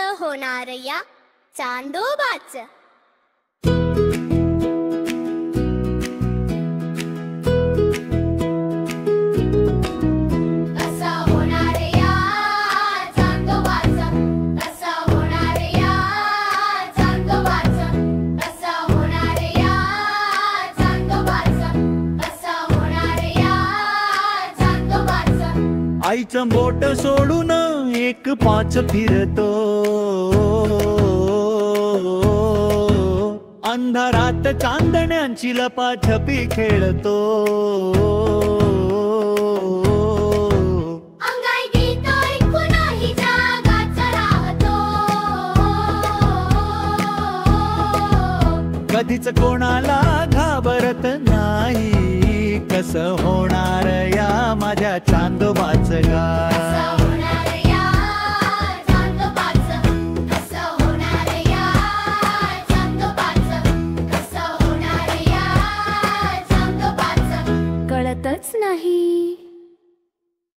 कसं होणार या चांदोबाचं? आईचं बोट सोडून एक पाच फिरतो, अंधारात चांदण्यांची लपाछपी खेळतो. कधीच कोणाला घाबरत नाही, कसं होणार या माझ्या चांदोबाचं गाव? कळतच नाही.